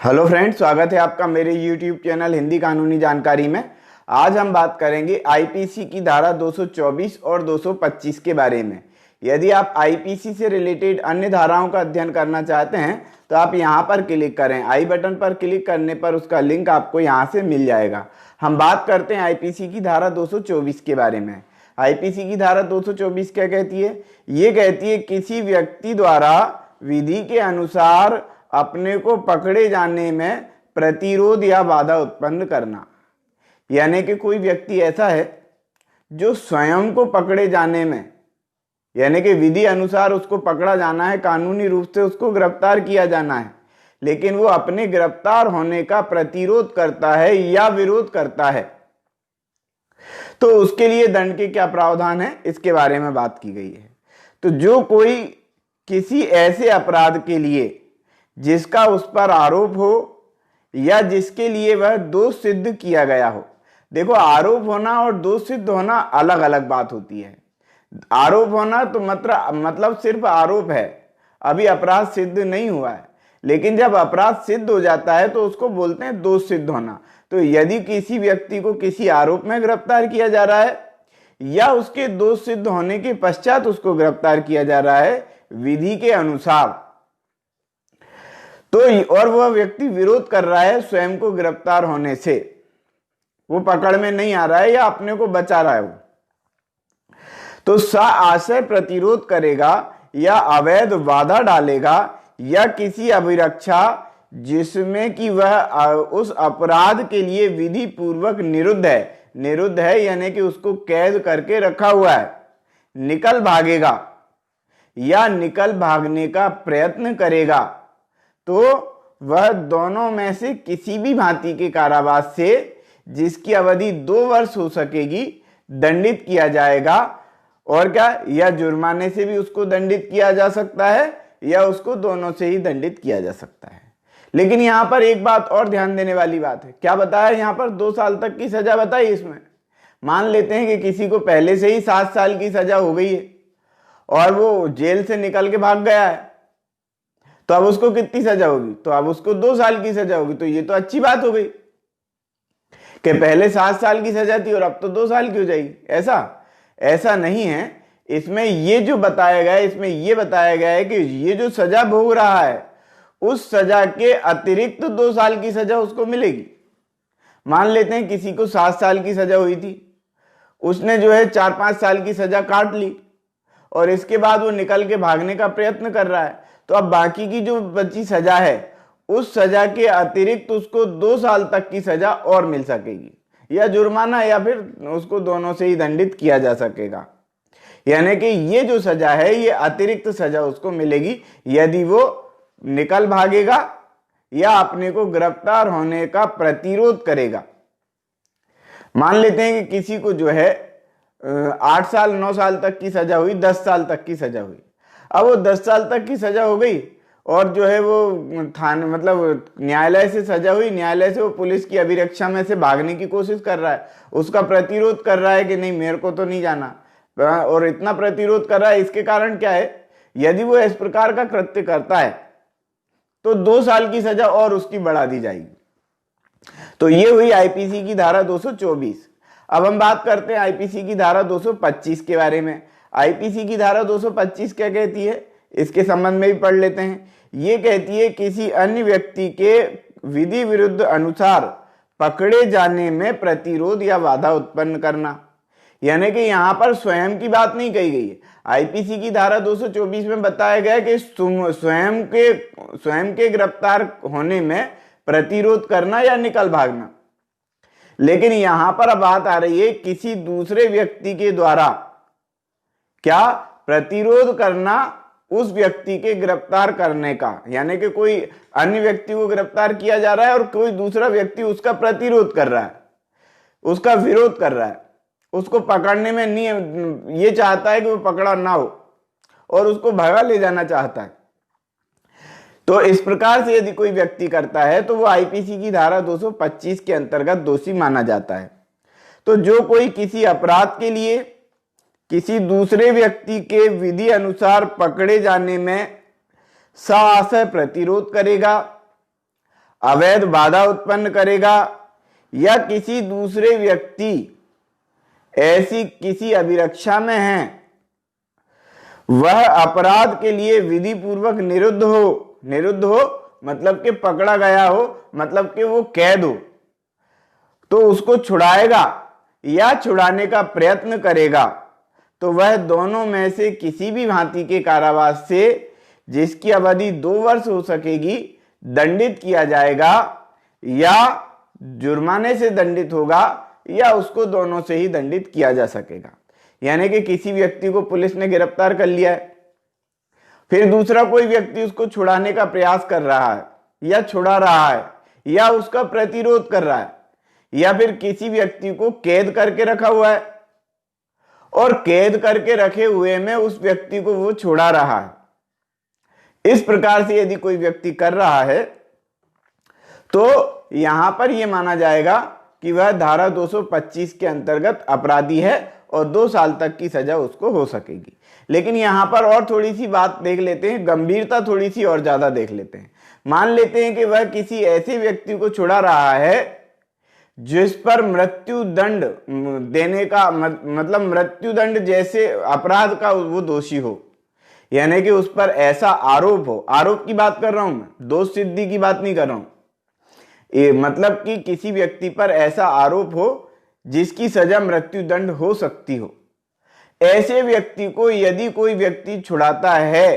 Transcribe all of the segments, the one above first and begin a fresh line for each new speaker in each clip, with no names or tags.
Hello friends, स्वागत है आपका मेरे यूट्यूब चैनल हिंदी कानूनी जानकारी में। आज हम बात करेंगे आईपीसी की धारा 224 और 225 के बारे में। यदि आप आईपीसी से रिलेटेड अन्य धाराओं का अध्ययन करना चाहते हैं तो आप यहां पर क्लिक करें। आई बटन पर क्लिक करने पर उसका लिंक आपको यहां से मिल जाएगा। हम बात करते हैं आईपीसी की धारा 224 के बारे में। आईपीसी की धारा 224 क्या कहती है? ये कहती है किसी व्यक्ति द्वारा विधि के अनुसार अपने को पकड़े जाने में प्रतिरोध या बाधा उत्पन्न करना। यानी कि कोई व्यक्ति ऐसा है जो स्वयं को पकड़े जाने में, यानी कि विधि अनुसार उसको पकड़ा जाना है, कानूनी रूप से उसको गिरफ्तार किया जाना है, लेकिन वो अपने गिरफ्तार होने का प्रतिरोध करता है या विरोध करता है, तो उसके लिए दंड के क्या प्रावधान है इसके बारे में बात की गई है। तो जो कोई किसी ऐसे अपराध के लिए जिसका उस पर आरोप हो या जिसके लिए वह दोष सिद्ध किया गया हो। देखो, आरोप होना और दोष सिद्ध होना अलग अलग बात होती है। आरोप होना तो मतलब सिर्फ आरोप है, अभी अपराध सिद्ध नहीं हुआ है, लेकिन जब अपराध सिद्ध हो जाता है तो उसको बोलते हैं दोष सिद्ध होना। तो यदि किसी व्यक्ति को किसी आरोप में गिरफ्तार किया जा रहा है या उसके दोष सिद्ध होने के पश्चात उसको गिरफ्तार किया जा रहा है विधि के अनुसार, तो और वह व्यक्ति विरोध कर रहा है स्वयं को गिरफ्तार होने से, वो पकड़ में नहीं आ रहा है या अपने को बचा रहा है, वो तो आशय प्रतिरोध करेगा या अवैध बाधा डालेगा या किसी अभिरक्षा जिसमें कि वह उस अपराध के लिए विधि पूर्वक निरुद्ध है यानी कि उसको कैद करके रखा हुआ है, निकल भागेगा या निकल भागने का प्रयत्न करेगा, तो वह दोनों में से किसी भी भांति के कारावास से जिसकी अवधि 2 वर्ष हो सकेगी दंडित किया जाएगा। और क्या, या जुर्माने से भी उसको दंडित किया जा सकता है या उसको दोनों से ही दंडित किया जा सकता है। लेकिन यहां पर एक बात और ध्यान देने वाली बात है। क्या बताया यहां पर? 2 साल तक की सजा बताई इसमें। मान लेते हैं कि किसी को पहले से ही 7 साल की सजा हो गई है और वो जेल से निकल के भाग गया है, तो अब उसको कितनी सजा होगी? तो अब उसको 2 साल की सजा होगी। तो ये तो अच्छी बात हो गई कि पहले 7 साल की सजा थी और अब तो 2 साल की हो जाएगी। ऐसा नहीं है। इसमें ये जो बताया गया है, इसमें ये बताया गया है कि ये जो सजा भोग रहा है उस सजा के अतिरिक्त 2 साल की सजा उसको मिलेगी। मान लेते हैं किसी को 7 साल की सजा हुई थी, उसने जो है 4-5 साल की सजा काट ली और इसके बाद वो निकल के भागने का प्रयत्न कर रहा है, तो अब बाकी की जो बची सजा है उस सजा के अतिरिक्त उसको 2 साल तक की सजा और मिल सकेगी, या जुर्माना या फिर उसको दोनों से ही दंडित किया जा सकेगा। यानी कि ये जो सजा है ये अतिरिक्त सजा उसको मिलेगी यदि वो निकल भागेगा या अपने को गिरफ्तार होने का प्रतिरोध करेगा। मान लेते हैं कि किसी को जो है 8 साल 9 साल तक की सजा हुई, 10 साल तक की सजा हुई। अब वो 10 साल तक की सजा हो गई और जो है वो थाने न्यायालय से सजा हुई, न्यायालय से वो पुलिस की अभिरक्षा में से भागने की कोशिश कर रहा है, उसका प्रतिरोध कर रहा है कि नहीं मेरे को तो नहीं जाना, और इतना प्रतिरोध कर रहा है। इसके कारण क्या है, यदि वो इस प्रकार का कृत्य करता है तो 2 साल की सजा और उसकी बढ़ा दी जाएगी। तो ये हुई आईपीसी की धारा 224। अब हम बात करते हैं आईपीसी की धारा 225 के बारे में। आईपीसी की धारा 225 क्या कहती है इसके संबंध में भी पढ़ लेते हैं। ये कहती है किसी अन्य व्यक्ति के विधि विरुद्ध अनुसार पकड़े जाने में प्रतिरोध या बाधा उत्पन्न करना। यानी कि यहां पर स्वयं की बात नहीं कही गई है। आईपीसी की धारा 224 में बताया गया कि स्वयं के गिरफ्तार होने में प्रतिरोध करना या निकल भागना, लेकिन यहां पर अब बात आ रही है किसी दूसरे व्यक्ति के द्वारा क्या प्रतिरोध करना उस व्यक्ति के गिरफ्तार करने का। यानी कि कोई अन्य व्यक्ति को गिरफ्तार किया जा रहा है और कोई दूसरा व्यक्ति उसका प्रतिरोध कर रहा है, उसका विरोध कर रहा है, उसको पकड़ने में नहीं, ये चाहता है कि वो पकड़ा ना हो और उसको भगा ले जाना चाहता है। तो इस प्रकार से यदि कोई व्यक्ति करता है तो वो आईपीसी की धारा 225 के अंतर्गत दोषी माना जाता है। तो जो कोई किसी अपराध के लिए किसी दूसरे व्यक्ति के विधि अनुसार पकड़े जाने में साहस प्रतिरोध करेगा, अवैध बाधा उत्पन्न करेगा या किसी दूसरे व्यक्ति ऐसी किसी अभिरक्षा में है, वह अपराध के लिए विधि पूर्वक निरुद्ध हो मतलब कि पकड़ा गया हो, मतलब कि वो कैद हो, तो उसको छुड़ाएगा या छुड़ाने का प्रयत्न करेगा, तो वह दोनों में से किसी भी भांति के कारावास से, जिसकी अवधि 2 वर्ष हो सकेगी, दंडित किया जाएगा या जुर्माने से दंडित होगा या उसको दोनों से ही दंडित किया जा सकेगा। यानी कि किसी व्यक्ति को पुलिस ने गिरफ्तार कर लिया है, फिर दूसरा कोई व्यक्ति उसको छुड़ाने का प्रयास कर रहा है या छुड़ा रहा है या उसका प्रतिरोध कर रहा है, या फिर किसी व्यक्ति को कैद करके रखा हुआ है और कैद करके रखे हुए में उस व्यक्ति को वो छुड़ा रहा है। इस प्रकार से यदि कोई व्यक्ति कर रहा है तो यहां पर यह माना जाएगा कि वह धारा 225 के अंतर्गत अपराधी है और 2 साल तक की सजा उसको हो सकेगी। लेकिन यहां पर और थोड़ी सी बात देख लेते हैं, गंभीरता थोड़ी सी और ज्यादा देख लेते हैं। मान लेते हैं कि वह किसी ऐसे व्यक्ति को छुड़ा रहा है जिस पर मृत्यु दंड देने का मतलब मृत्यु दंड जैसे अपराध का वो दोषी हो, यानी कि उस पर ऐसा आरोप हो, आरोप की बात कर रहा हूं मैं, दोष सिद्धि की बात नहीं कर रहा हूं, मतलब कि किसी व्यक्ति पर ऐसा आरोप हो जिसकी सजा मृत्यु दंड हो सकती हो। ऐसे व्यक्ति को यदि कोई व्यक्ति छुड़ाता है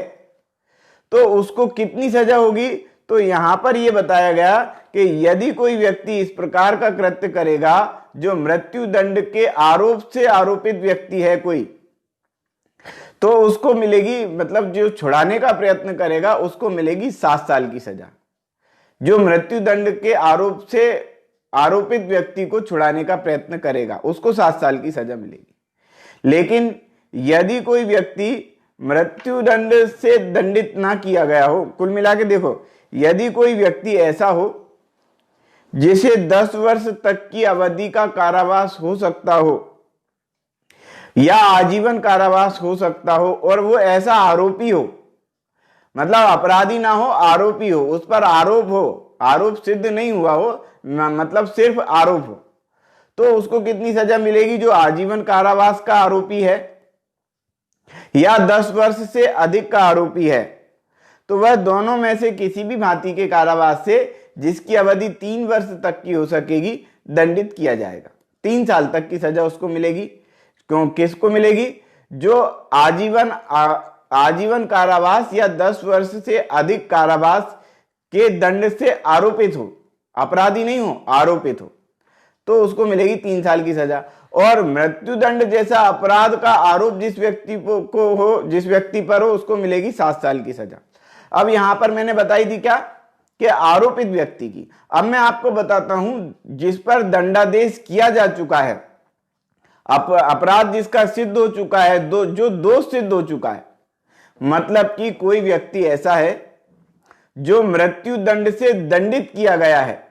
तो उसको कितनी सजा होगी, तो यहां पर यह बताया गया कि यदि कोई व्यक्ति इस प्रकार का कृत्य करेगा जो मृत्यु दंड के आरोप से आरोपित व्यक्ति है कोई, तो उसको मिलेगी, मतलब जो छुड़ाने का प्रयत्न करेगा उसको मिलेगी 7 साल की सजा। जो मृत्यु दंड के आरोप से आरोपित व्यक्ति को छुड़ाने का प्रयत्न करेगा उसको 7 साल की सजा मिलेगी। लेकिन यदि कोई व्यक्ति मृत्यु दंड से दंडित ना किया गया हो, कुल मिला के देखो, यदि कोई व्यक्ति ऐसा हो जिसे 10 वर्ष तक की अवधि का कारावास हो सकता हो या आजीवन कारावास हो सकता हो और वो ऐसा आरोपी हो, मतलब अपराधी ना हो, आरोपी हो, उस पर आरोप हो, आरोप सिद्ध नहीं हुआ हो, मतलब सिर्फ आरोप हो, तो उसको कितनी सजा मिलेगी, जो आजीवन कारावास का आरोपी है या 10 वर्ष से अधिक का आरोपी है, तो वह दोनों में से किसी भी भांति के कारावास से जिसकी अवधि 3 वर्ष तक की हो सकेगी दंडित किया जाएगा। 3 साल तक की सजा उसको मिलेगी। क्यों, किसको मिलेगी, जो आजीवन कारावास या 10 वर्ष से अधिक कारावास के दंड से आरोपित हो, अपराधी नहीं हो, आरोपित हो, तो उसको मिलेगी 3 साल की सजा। और मृत्यु दंड जैसा अपराध का आरोप जिस व्यक्ति को हो, जिस व्यक्ति पर हो, उसको मिलेगी 7 साल की सजा। अब यहां पर मैंने बताई थी क्या कि आरोपित व्यक्ति की। अब मैं आपको बताता हूं जिस पर दंडादेश किया जा चुका है, अपराध जिसका सिद्ध हो चुका है, जो दोष सिद्ध हो चुका है, मतलब कि कोई व्यक्ति ऐसा है जो मृत्यु दंड से दंडित किया गया है,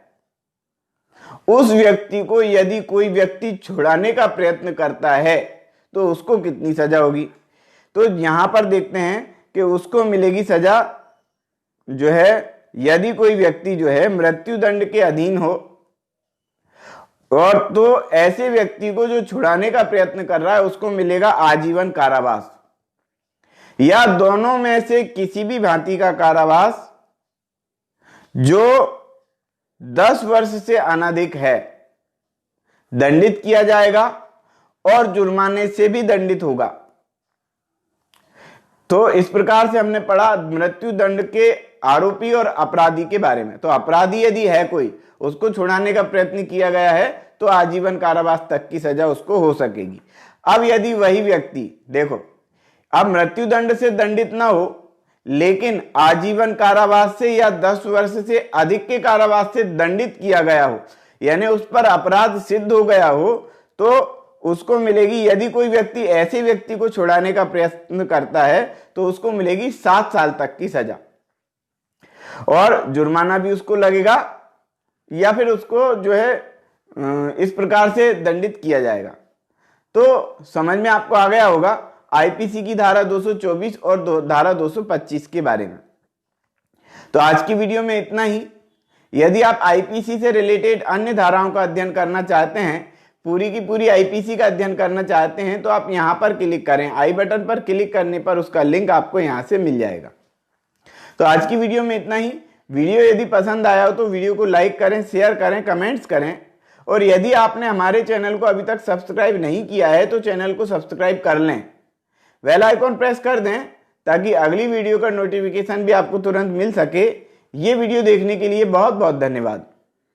उस व्यक्ति को यदि कोई व्यक्ति छुड़ाने का प्रयत्न करता है तो उसको कितनी सजा होगी। तो यहां पर देखते हैं कि उसको मिलेगी सजा जो है, यदि कोई व्यक्ति जो है मृत्यु दंड के अधीन हो और तो ऐसे व्यक्ति को जो छुड़ाने का प्रयत्न कर रहा है उसको मिलेगा आजीवन कारावास या दोनों में से किसी भी भांति का कारावास जो 10 वर्ष से अनधिक है, दंडित किया जाएगा और जुर्माने से भी दंडित होगा। तो इस प्रकार से हमने पढ़ा मृत्यु दंड के आरोपी और अपराधी के बारे में। तो अपराधी यदि है कोई, उसको छुड़ाने का प्रयत्न किया गया है तो आजीवन कारावास तक की सजा उसको हो सकेगी। अब यदि वही व्यक्ति, देखो, अब मृत्यु दंड से दंडित ना हो लेकिन आजीवन कारावास से या 10 वर्ष से अधिक के कारावास से दंडित किया गया हो, यानी उस पर अपराध सिद्ध हो गया हो, तो उसको मिलेगी, यदि कोई व्यक्ति ऐसे व्यक्ति को छुड़ाने का प्रयत्न करता है तो उसको मिलेगी 7 साल तक की सजा और जुर्माना भी उसको लगेगा या फिर उसको जो है इस प्रकार से दंडित किया जाएगा। तो समझ में आपको आ गया होगा आईपीसी की धारा 224 और धारा 225 के बारे में। तो आज की वीडियो में इतना ही। यदि आप आईपीसी से रिलेटेड अन्य धाराओं का अध्ययन करना चाहते हैं, पूरी की पूरी आईपीसी का अध्ययन करना चाहते हैं, तो आप यहां पर क्लिक करें। आई बटन पर क्लिक करने पर उसका लिंक आपको यहां से मिल जाएगा। तो आज की वीडियो में इतना ही। वीडियो यदि पसंद आया हो तो वीडियो को लाइक करें, शेयर करें, कमेंट्स करें, और यदि आपने हमारे चैनल को अभी तक सब्सक्राइब नहीं किया है तो चैनल को सब्सक्राइब कर लें, बेल आइकॉन प्रेस कर दें ताकि अगली वीडियो का नोटिफिकेशन भी आपको तुरंत मिल सके। ये वीडियो देखने के लिए बहुत बहुत धन्यवाद।